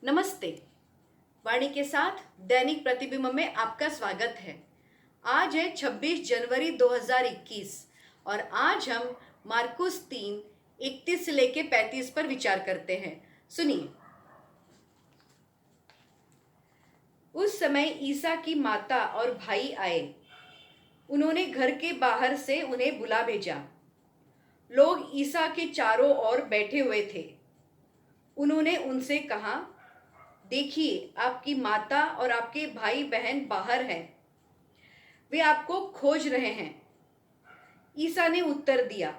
नमस्ते। वाणी के साथ दैनिक प्रतिबिंब में आपका स्वागत है। आज है 26 जनवरी 2021 और आज हम मार्कुस 3 31 से लेके 35 पर विचार करते हैं। सुनिए। उस समय ईसा की माता और भाई आए। उन्होंने घर के बाहर से उन्हें बुला भेजा। लोग ईसा के चारों ओर बैठे हुए थे। उन्होंने उनसे कहा, देखिए, आपकी माता और आपके भाई बहन बाहर हैं। वे आपको खोज रहे हैं। ईसा ने उत्तर दिया,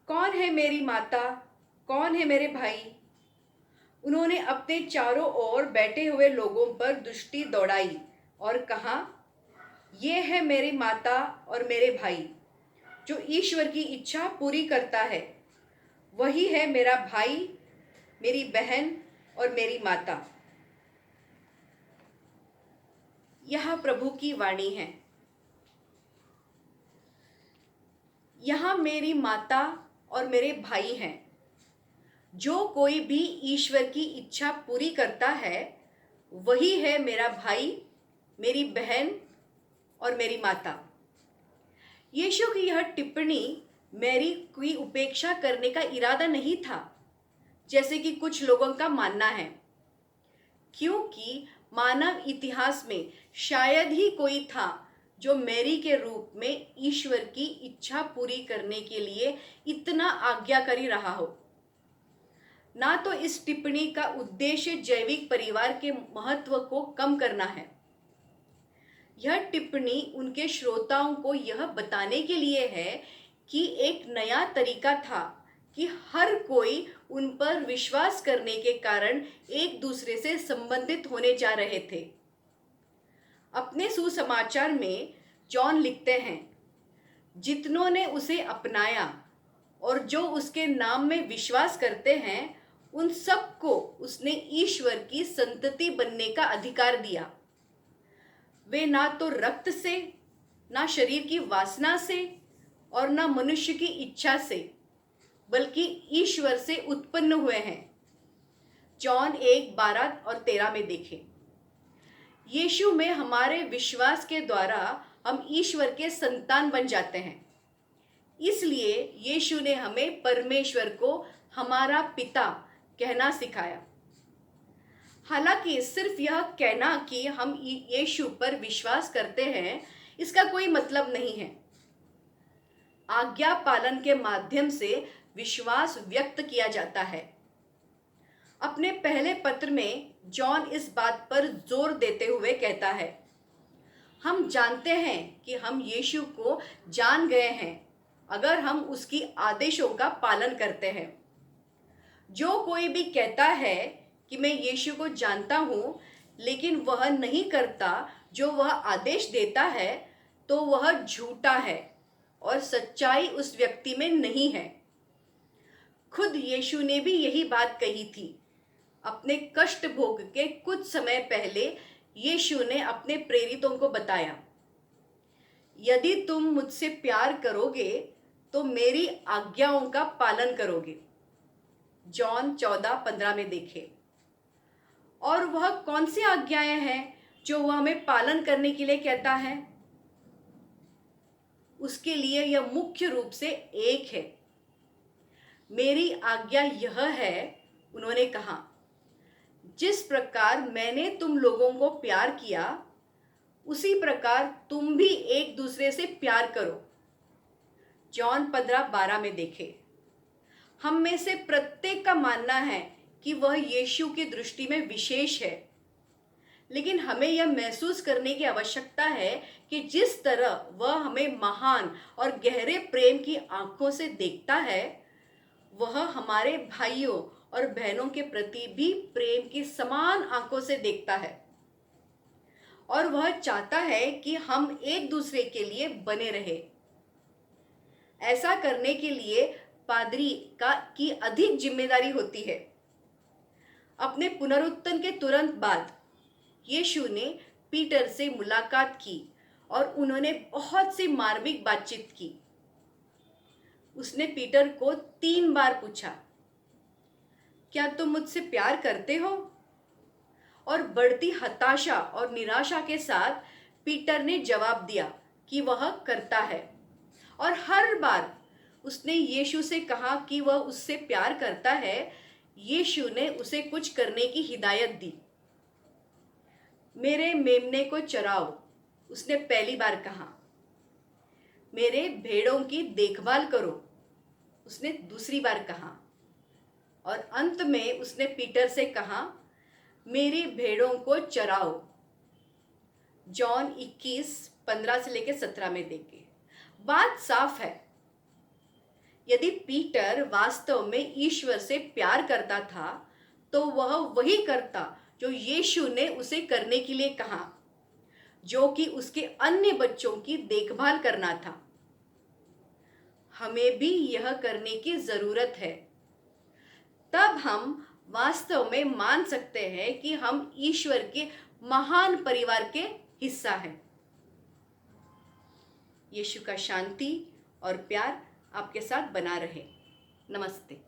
कौन है मेरी माता, कौन है मेरे भाई? उन्होंने अपने चारों ओर बैठे हुए लोगों पर दृष्टि दौड़ाई और कहा, ये है मेरी माता और मेरे भाई। जो ईश्वर की इच्छा पूरी करता है, वही है मेरा भाई, मेरी बहन और मेरी माता। यह प्रभु की वाणी है। यहाँ मेरी माता और मेरे भाई हैं। जो कोई भी ईश्वर की इच्छा पूरी करता है, वही है मेरा भाई, मेरी बहन और मेरी माता। यीशु की यह टिप्पणी मैरी की उपेक्षा करने का इरादा नहीं था, जैसे कि कुछ लोगों का मानना है, क्योंकि मानव इतिहास में शायद ही कोई था जो मैरी के रूप में ईश्वर की इच्छा पूरी करने के लिए इतना आज्ञाकारी रहा हो। ना तो इस टिप्पणी का उद्देश्य जैविक परिवार के महत्व को कम करना है। यह टिप्पणी उनके श्रोताओं को यह बताने के लिए है कि एक नया तरीका था कि हर कोई उन पर विश्वास करने के कारण एक दूसरे से संबंधित होने जा रहे थे। अपने सुसमाचार में जॉन लिखते हैं, जितनों ने उसे अपनाया और जो उसके नाम में विश्वास करते हैं, उन सबको उसने ईश्वर की संतति बनने का अधिकार दिया। वे ना तो रक्त से, ना शरीर की वासना से और ना मनुष्य की इच्छा से, बल्कि ईश्वर से उत्पन्न हुए हैं। जॉन 1:12 और 13 में देखें। यीशु में हमारे विश्वास के द्वारा हम ईश्वर के संतान बन जाते हैं। इसलिए यीशु ने हमें परमेश्वर को हमारा पिता कहना सिखाया। हालांकि सिर्फ यह कहना कि हम यीशु पर विश्वास करते हैं, इसका कोई मतलब नहीं है। आज्ञा पालन के माध्यम से विश्वास व्यक्त किया जाता है। अपने पहले पत्र में जॉन इस बात पर जोर देते हुए कहता है, हम जानते हैं कि हम यीशु को जान गए हैं अगर हम उसकी आदेशों का पालन करते हैं। जो कोई भी कहता है कि मैं यीशु को जानता हूँ लेकिन वह नहीं करता जो वह आदेश देता है, तो वह झूठा है और सच्चाई उस व्यक्ति में नहीं है। खुद यीशु ने भी यही बात कही थी। अपने कष्ट भोग के कुछ समय पहले यीशु ने अपने प्रेरितों को बताया, यदि तुम मुझसे प्यार करोगे तो मेरी आज्ञाओं का पालन करोगे। जॉन 14:15 में देखें। और वह कौन सी आज्ञाएं हैं जो वह हमें पालन करने के लिए कहता है? उसके लिए यह मुख्य रूप से एक है। मेरी आज्ञा यह है, उन्होंने कहा, जिस प्रकार मैंने तुम लोगों को प्यार किया, उसी प्रकार तुम भी एक दूसरे से प्यार करो। जॉन 15:12 में देखें। हम में से प्रत्येक का मानना है कि वह यीशु की दृष्टि में विशेष है, लेकिन हमें यह महसूस करने की आवश्यकता है कि जिस तरह वह हमें महान और गहरे प्रेम की आंखों से देखता है, वह हमारे भाइयों और बहनों के प्रति भी प्रेम की समान आंखों से देखता है। और वह चाहता है कि हम एक दूसरे के लिए बने रहे। ऐसा करने के लिए पादरी की अधिक जिम्मेदारी होती है। अपने पुनरुत्थान के तुरंत बाद यीशु ने पीटर से मुलाकात की और उन्होंने बहुत सी मार्मिक बातचीत की। उसने पीटर को 3 बार पूछा, क्या तुम मुझसे प्यार करते हो? और बढ़ती हताशा और निराशा के साथ पीटर ने जवाब दिया कि वह करता है। और हर बार उसने यीशु से कहा कि वह उससे प्यार करता है, यीशु ने उसे कुछ करने की हिदायत दी। मेरे मेमने को चराओ, उसने पहली बार कहा। मेरे भेड़ों की देखभाल करो, उसने दूसरी बार कहा। और अंत में उसने पीटर से कहा, मेरी भेड़ों को चराओ। जॉन 21:15 से लेकर 17 में देखिए। बात साफ है, यदि पीटर वास्तव में ईश्वर से प्यार करता था तो वह वही करता जो यीशु ने उसे करने के लिए कहा, जो कि उसके अन्य बच्चों की देखभाल करना था। हमें भी यह करने की जरूरत है। तब हम वास्तव में मान सकते हैं कि हम ईश्वर के महान परिवार के हिस्सा हैं। यीशु का शांति और प्यार आपके साथ बना रहे। नमस्ते।